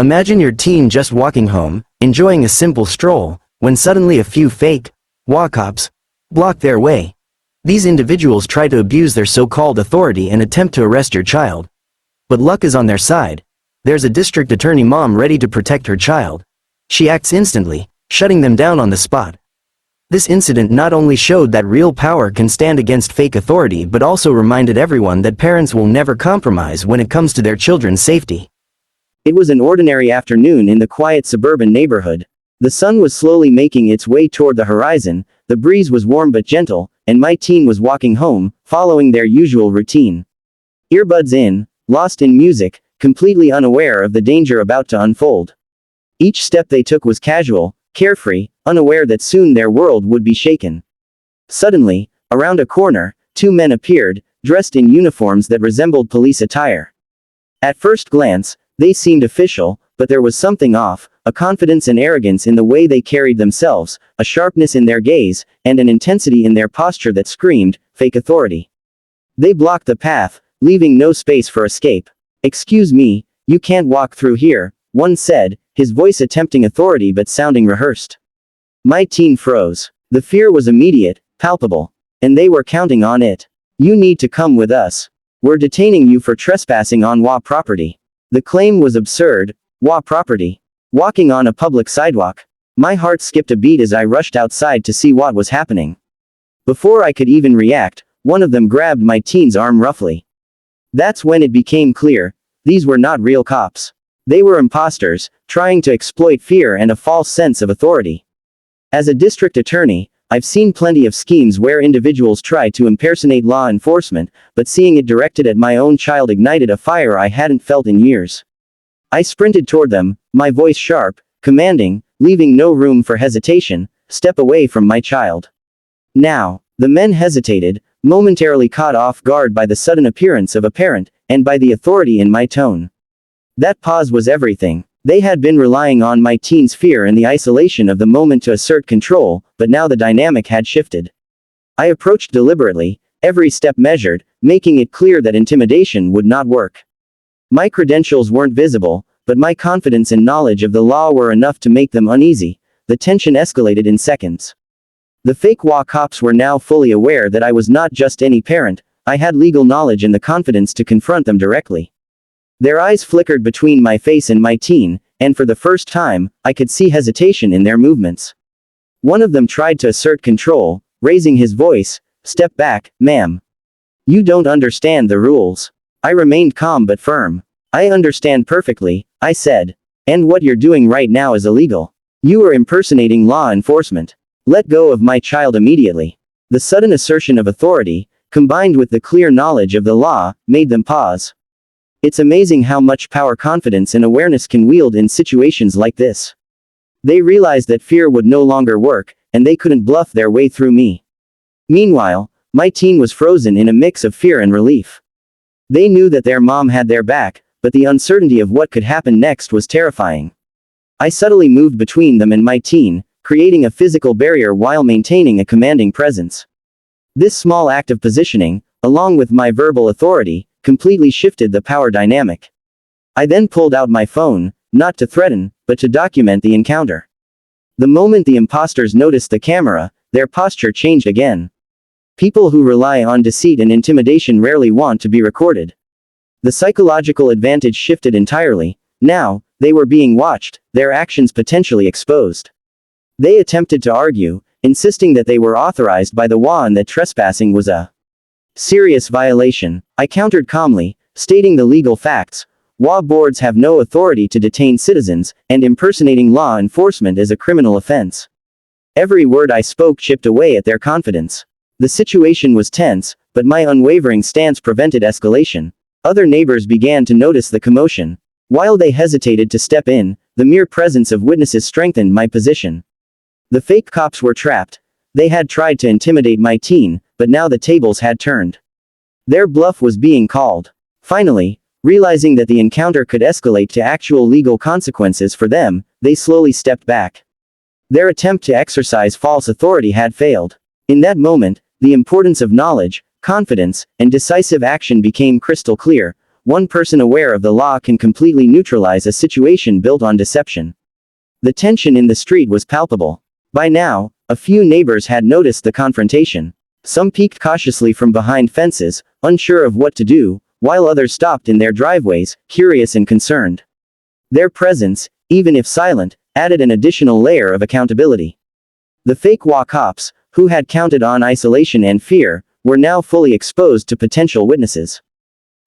Imagine your teen just walking home, enjoying a simple stroll, when suddenly a few fake HOA cops block their way. These individuals try to abuse their so-called authority and attempt to arrest your child. But luck is on their side. There's a district attorney mom ready to protect her child. She acts instantly, shutting them down on the spot. This incident not only showed that real power can stand against fake authority but also reminded everyone that parents will never compromise when it comes to their children's safety. It was an ordinary afternoon in the quiet suburban neighborhood. The sun was slowly making its way toward the horizon, the breeze was warm but gentle, and my teen was walking home, following their usual routine. Earbuds in, lost in music, completely unaware of the danger about to unfold. Each step they took was casual, carefree, unaware that soon their world would be shaken. Suddenly, around a corner, two men appeared, dressed in uniforms that resembled police attire. At first glance, they seemed official, but there was something off, a confidence and arrogance in the way they carried themselves, a sharpness in their gaze, and an intensity in their posture that screamed, fake authority. They blocked the path, leaving no space for escape. "Excuse me, you can't walk through here," one said, his voice attempting authority but sounding rehearsed. My teen froze. The fear was immediate, palpable. And they were counting on it. "You need to come with us. We're detaining you for trespassing on HOA property." The claim was absurd. HOA property. Walking on a public sidewalk. My heart skipped a beat as I rushed outside to see what was happening. Before I could even react, one of them grabbed my teen's arm roughly. That's when it became clear, these were not real cops. They were imposters, trying to exploit fear and a false sense of authority. As a district attorney, I've seen plenty of schemes where individuals try to impersonate law enforcement, but seeing it directed at my own child ignited a fire I hadn't felt in years. I sprinted toward them, my voice sharp, commanding, leaving no room for hesitation, "Step away from my child." Now, the men hesitated, momentarily caught off guard by the sudden appearance of a parent, and by the authority in my tone. That pause was everything. They had been relying on my teen's fear and the isolation of the moment to assert control, but now the dynamic had shifted. I approached deliberately, every step measured, making it clear that intimidation would not work. My credentials weren't visible, but my confidence and knowledge of the law were enough to make them uneasy. The tension escalated in seconds. The fake HOA cops were now fully aware that I was not just any parent, I had legal knowledge and the confidence to confront them directly. Their eyes flickered between my face and my teen, and for the first time, I could see hesitation in their movements. One of them tried to assert control, raising his voice, "Step back, ma'am. You don't understand the rules." I remained calm but firm. "I understand perfectly," I said. "And what you're doing right now is illegal. You are impersonating law enforcement. Let go of my child immediately." The sudden assertion of authority, combined with the clear knowledge of the law, made them pause. It's amazing how much power confidence and awareness can wield in situations like this. They realized that fear would no longer work, and they couldn't bluff their way through me. Meanwhile, my teen was frozen in a mix of fear and relief. They knew that their mom had their back, but the uncertainty of what could happen next was terrifying. I subtly moved between them and my teen, creating a physical barrier while maintaining a commanding presence. This small act of positioning, along with my verbal authority, completely shifted the power dynamic. I then pulled out my phone, not to threaten, but to document the encounter. The moment the imposters noticed the camera, their posture changed again. People who rely on deceit and intimidation rarely want to be recorded. The psychological advantage shifted entirely. Now, they were being watched, their actions potentially exposed. They attempted to argue, insisting that they were authorized by the HOA and that trespassing was a serious violation. I countered calmly, stating the legal facts. HOA boards have no authority to detain citizens, and impersonating law enforcement is a criminal offense. Every word I spoke chipped away at their confidence. The situation was tense, but my unwavering stance prevented escalation. Other neighbors began to notice the commotion. While they hesitated to step in, the mere presence of witnesses strengthened my position. The fake cops were trapped. They had tried to intimidate my teen, but now the tables had turned. Their bluff was being called. Finally, realizing that the encounter could escalate to actual legal consequences for them, they slowly stepped back. Their attempt to exercise false authority had failed. In that moment, the importance of knowledge, confidence, and decisive action became crystal clear. one person aware of the law can completely neutralize a situation built on deception. The tension in the street was palpable. By now, a few neighbors had noticed the confrontation. Some peeked cautiously from behind fences, unsure of what to do, while others stopped in their driveways, curious and concerned. Their presence, even if silent, added an additional layer of accountability. The fake HOA cops, who had counted on isolation and fear, were now fully exposed to potential witnesses.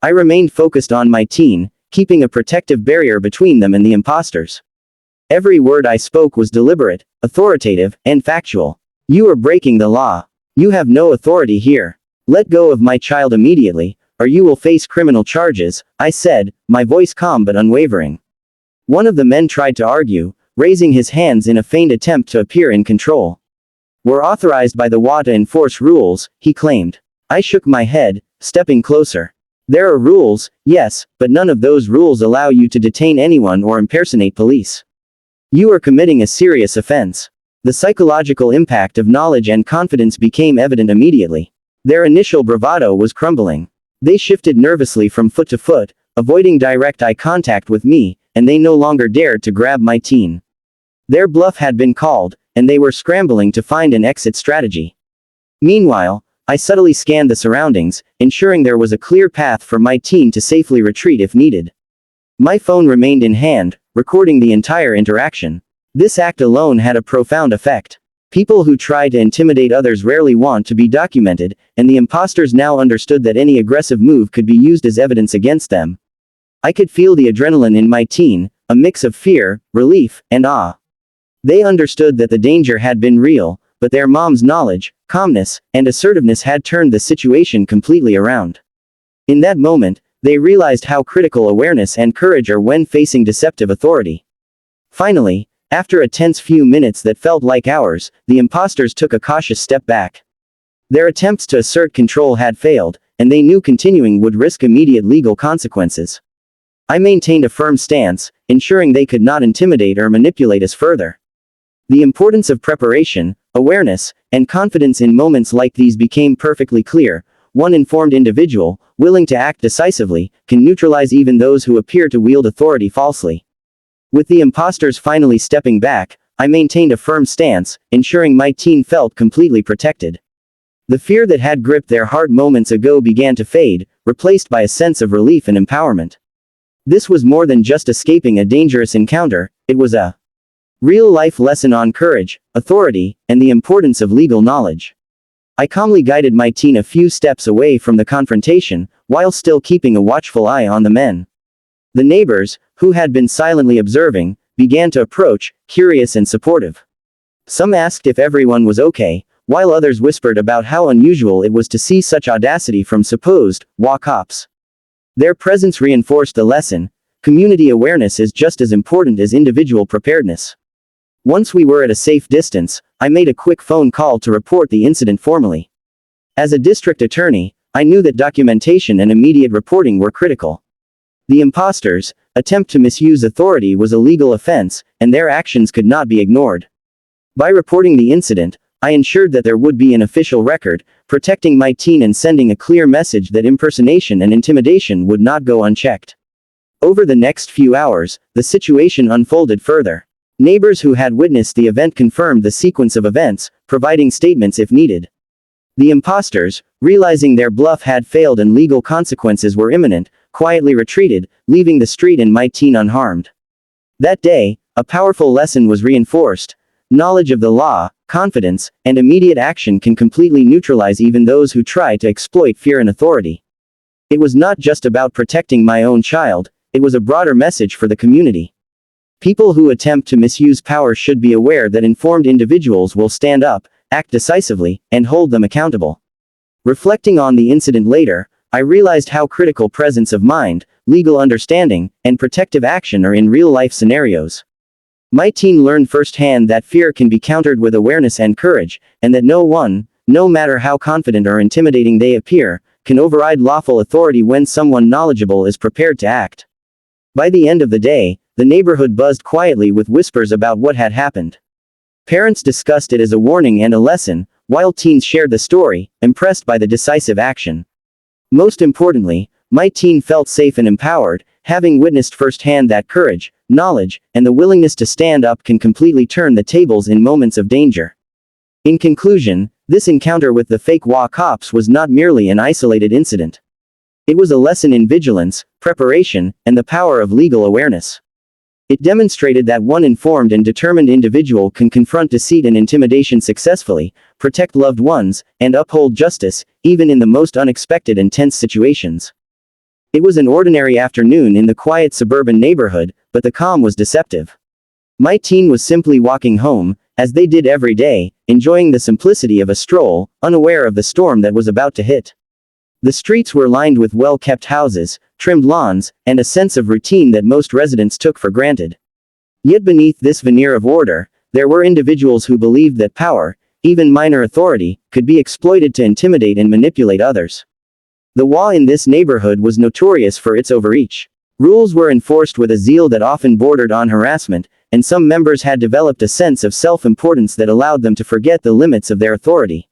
I remained focused on my teen, keeping a protective barrier between them and the imposters. Every word I spoke was deliberate, authoritative, and factual. You are breaking the law. You have no authority here. Let go of my child immediately, or you will face criminal charges, I said, my voice calm but unwavering. One of the men tried to argue, raising his hands in a feigned attempt to appear in control. We're authorized by the HOA to enforce rules, he claimed. I shook my head, stepping closer. There are rules, yes, but none of those rules allow you to detain anyone or impersonate police. You are committing a serious offense. The psychological impact of knowledge and confidence became evident immediately. Their initial bravado was crumbling. They shifted nervously from foot to foot, avoiding direct eye contact with me, and they no longer dared to grab my teen. Their bluff had been called, and they were scrambling to find an exit strategy. Meanwhile, I subtly scanned the surroundings, ensuring there was a clear path for my teen to safely retreat if needed. My phone remained in hand, recording the entire interaction. This act alone had a profound effect. People who try to intimidate others rarely want to be documented, and the imposters now understood that any aggressive move could be used as evidence against them. I could feel the adrenaline in my teen, a mix of fear, relief, and awe. They understood that the danger had been real, but their mom's knowledge, calmness, and assertiveness had turned the situation completely around. In that moment, they realized how critical awareness and courage are when facing deceptive authority. Finally, after a tense few minutes that felt like hours, the imposters took a cautious step back. Their attempts to assert control had failed, and they knew continuing would risk immediate legal consequences. I maintained a firm stance, ensuring they could not intimidate or manipulate us further. The importance of preparation, awareness, and confidence in moments like these became perfectly clear. One informed individual, willing to act decisively, can neutralize even those who appear to wield authority falsely. With the imposters finally stepping back, I maintained a firm stance, ensuring my teen felt completely protected. The fear that had gripped their heart moments ago began to fade, replaced by a sense of relief and empowerment. This was more than just escaping a dangerous encounter, it was a real-life lesson on courage, authority, and the importance of legal knowledge. I calmly guided my teen a few steps away from the confrontation, while still keeping a watchful eye on the men. The neighbors, who had been silently observing, began to approach, curious and supportive. Some asked if everyone was okay, while others whispered about how unusual it was to see such audacity from supposed HOA cops. Their presence reinforced the lesson: community awareness is just as important as individual preparedness. Once we were at a safe distance, I made a quick phone call to report the incident formally. As a district attorney, I knew that documentation and immediate reporting were critical. The imposters' attempt to misuse authority was a legal offense, and their actions could not be ignored. By reporting the incident, I ensured that there would be an official record, protecting my teen and sending a clear message that impersonation and intimidation would not go unchecked. Over the next few hours, the situation unfolded further. Neighbors who had witnessed the event confirmed the sequence of events, providing statements if needed. The imposters, realizing their bluff had failed and legal consequences were imminent, quietly retreated, leaving the street and my teen unharmed. That day, a powerful lesson was reinforced. Knowledge of the law, confidence, and immediate action can completely neutralize even those who try to exploit fear and authority. It was not just about protecting my own child, it was a broader message for the community. People who attempt to misuse power should be aware that informed individuals will stand up, act decisively, and hold them accountable. Reflecting on the incident later, I realized how critical presence of mind, legal understanding, and protective action are in real-life scenarios. My teen learned firsthand that fear can be countered with awareness and courage, and that no one, no matter how confident or intimidating they appear, can override lawful authority when someone knowledgeable is prepared to act. By the end of the day, the neighborhood buzzed quietly with whispers about what had happened. Parents discussed it as a warning and a lesson, while teens shared the story, impressed by the decisive action. Most importantly, My teen felt safe and empowered, having witnessed firsthand that courage, knowledge, and the willingness to stand up can completely turn the tables in moments of danger. In conclusion, this encounter with the fake HOA cops was not merely an isolated incident. It was a lesson in vigilance, preparation, and the power of legal awareness. It demonstrated that one informed and determined individual can confront deceit and intimidation successfully, protect loved ones, and uphold justice, even in the most unexpected and tense situations. It was an ordinary afternoon in the quiet suburban neighborhood, but the calm was deceptive. My teen was simply walking home, as they did every day, enjoying the simplicity of a stroll, unaware of the storm that was about to hit. The streets were lined with well-kept houses, trimmed lawns, and a sense of routine that most residents took for granted. Yet beneath this veneer of order, there were individuals who believed that power, even minor authority, could be exploited to intimidate and manipulate others. The HOA in this neighborhood was notorious for its overreach. Rules were enforced with a zeal that often bordered on harassment, and some members had developed a sense of self-importance that allowed them to forget the limits of their authority.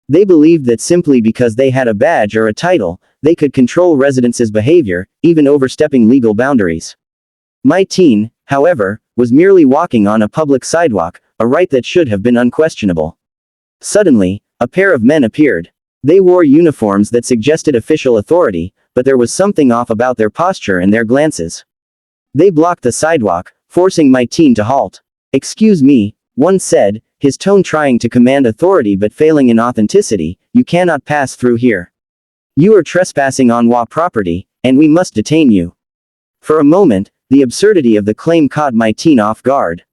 They believed that simply because they had a badge or a title, they could control residents' behavior, even overstepping legal boundaries. My teen, however, was merely walking on a public sidewalk, a right that should have been unquestionable. Suddenly, a pair of men appeared. They wore uniforms that suggested official authority, but there was something off about their posture and their glances. They blocked the sidewalk, forcing my teen to halt. "Excuse me," one said, his tone trying to command authority but failing in authenticity, "you cannot pass through here. You are trespassing on HOA property, and we must detain you." For a moment, the absurdity of the claim caught my teen off guard.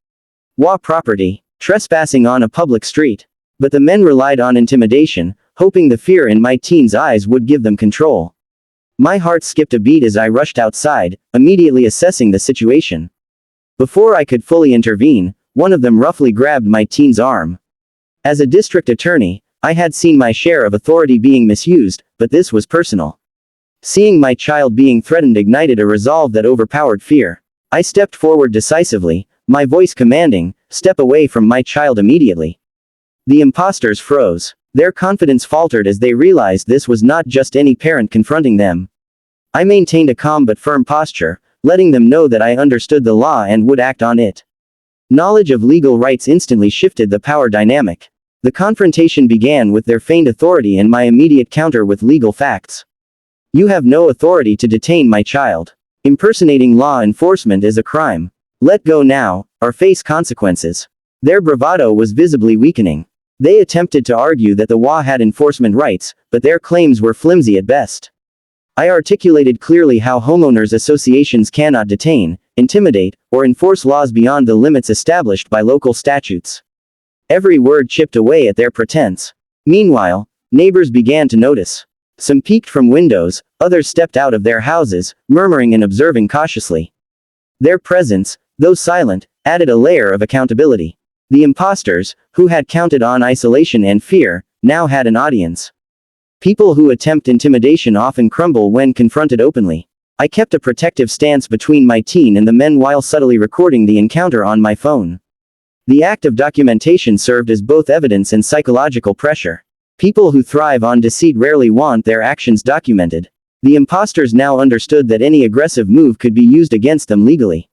HOA property, trespassing on a public street. But the men relied on intimidation, hoping the fear in my teen's eyes would give them control. My heart skipped a beat as I rushed outside, immediately assessing the situation. Before I could fully intervene, one of them roughly grabbed my teen's arm. As a district attorney, I had seen my share of authority being misused, but this was personal. Seeing my child being threatened ignited a resolve that overpowered fear. I stepped forward decisively, my voice commanding, "Step away from my child immediately." The imposters froze. Their confidence faltered as they realized this was not just any parent confronting them. I maintained a calm but firm posture, letting them know that I understood the law and would act on it. Knowledge of legal rights instantly shifted the power dynamic. The confrontation began with their feigned authority and my immediate counter with legal facts. "You have no authority to detain my child. Impersonating law enforcement is a crime. Let go now, or face consequences." Their bravado was visibly weakening. They attempted to argue that the HOA had enforcement rights, but their claims were flimsy at best. I articulated clearly how homeowners associations cannot detain, intimidate, or enforce laws beyond the limits established by local statutes. Every word chipped away at their pretense. Meanwhile, neighbors began to notice. Some peeked from windows, others stepped out of their houses, murmuring and observing cautiously. Their presence, though silent, added a layer of accountability. The imposters, who had counted on isolation and fear, now had an audience. People who attempt intimidation often crumble when confronted openly. I kept a protective stance between my teen and the men while subtly recording the encounter on my phone. The act of documentation served as both evidence and psychological pressure. People who thrive on deceit rarely want their actions documented. The imposters now understood that any aggressive move could be used against them legally.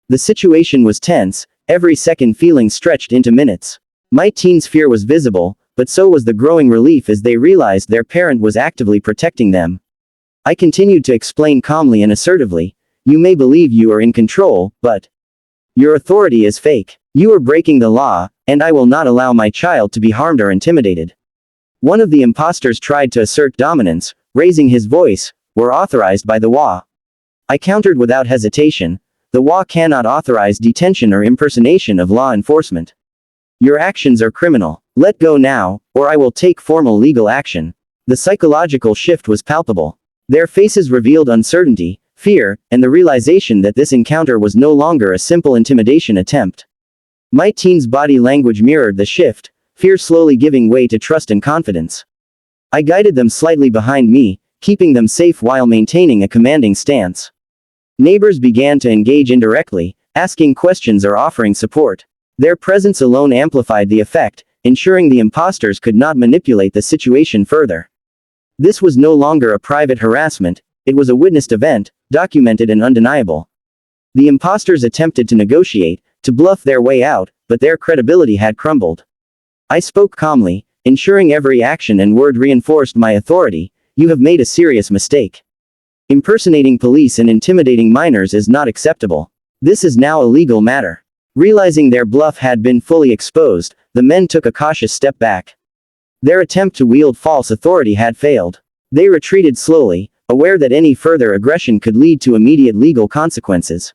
The situation was tense, every second feeling stretched into minutes. My teen's fear was visible, but so was the growing relief as they realized their parent was actively protecting them. I continued to explain calmly and assertively, "You may believe you are in control, but your authority is fake. You are breaking the law, and I will not allow my child to be harmed or intimidated." One of the imposters tried to assert dominance, raising his voice, "We're authorized by the HOA." I countered without hesitation, "The HOA cannot authorize detention or impersonation of law enforcement. Your actions are criminal. Let go now, or I will take formal legal action." The psychological shift was palpable. Their faces revealed uncertainty, fear, and the realization that this encounter was no longer a simple intimidation attempt. My teen's body language mirrored the shift, fear slowly giving way to trust and confidence. I guided them slightly behind me, keeping them safe while maintaining a commanding stance. Neighbors began to engage indirectly, asking questions or offering support. Their presence alone amplified the effect, ensuring the imposters could not manipulate the situation further. This was no longer a private harassment, It was a witnessed event, documented and undeniable. The imposters attempted to negotiate, to bluff their way out, but their credibility had crumbled. I spoke calmly, ensuring every action and word reinforced my authority. You have made a serious mistake. Impersonating police and intimidating minors is not acceptable. This is now a legal matter. Realizing their bluff had been fully exposed, the men took a cautious step back. Their attempt to wield false authority had failed. They retreated slowly, aware that any further aggression could lead to immediate legal consequences.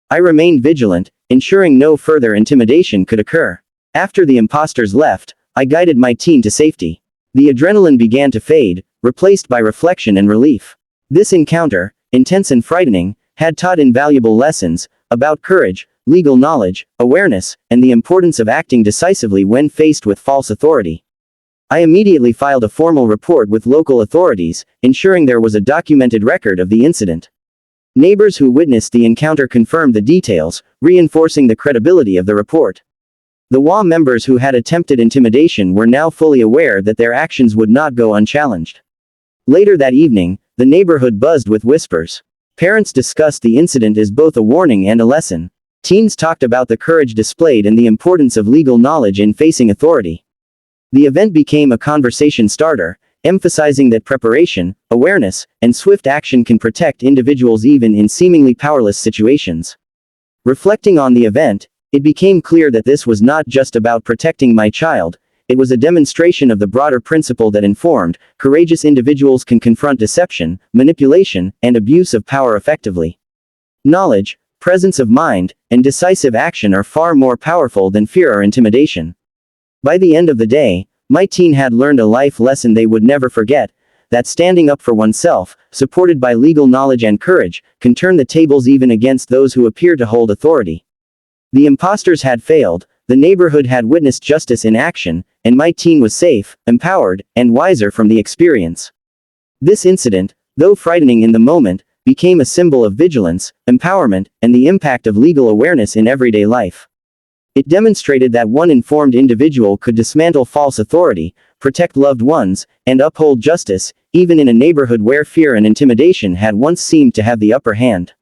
I remained vigilant, ensuring no further intimidation could occur. After the imposters left, I guided my team to safety. The adrenaline began to fade, replaced by reflection and relief. This encounter, intense and frightening, had taught invaluable lessons about courage, legal knowledge, awareness, and the importance of acting decisively when faced with false authority. I immediately filed a formal report with local authorities, ensuring there was a documented record of the incident. Neighbors who witnessed the encounter confirmed the details, reinforcing the credibility of the report. The HOA members who had attempted intimidation were now fully aware that their actions would not go unchallenged. Later that evening, the neighborhood buzzed with whispers. Parents discussed the incident as both a warning and a lesson. Teens talked about the courage displayed and the importance of legal knowledge in facing authority. The event became a conversation starter, emphasizing that preparation, awareness, and swift action can protect individuals even in seemingly powerless situations. Reflecting on the event, it became clear that this was not just about protecting my child. It was a demonstration of the broader principle that informed, courageous individuals can confront deception, manipulation, and abuse of power effectively. Knowledge, presence of mind, and decisive action are far more powerful than fear or intimidation. By the end of the day, my teen had learned a life lesson they would never forget, that standing up for oneself, supported by legal knowledge and courage, can turn the tables even against those who appear to hold authority. The imposters had failed, the neighborhood had witnessed justice in action, and my teen was safe, empowered, and wiser from the experience. This incident, though frightening in the moment, became a symbol of vigilance, empowerment, and the impact of legal awareness in everyday life. It demonstrated that one informed individual could dismantle false authority, protect loved ones, and uphold justice, even in a neighborhood where fear and intimidation had once seemed to have the upper hand.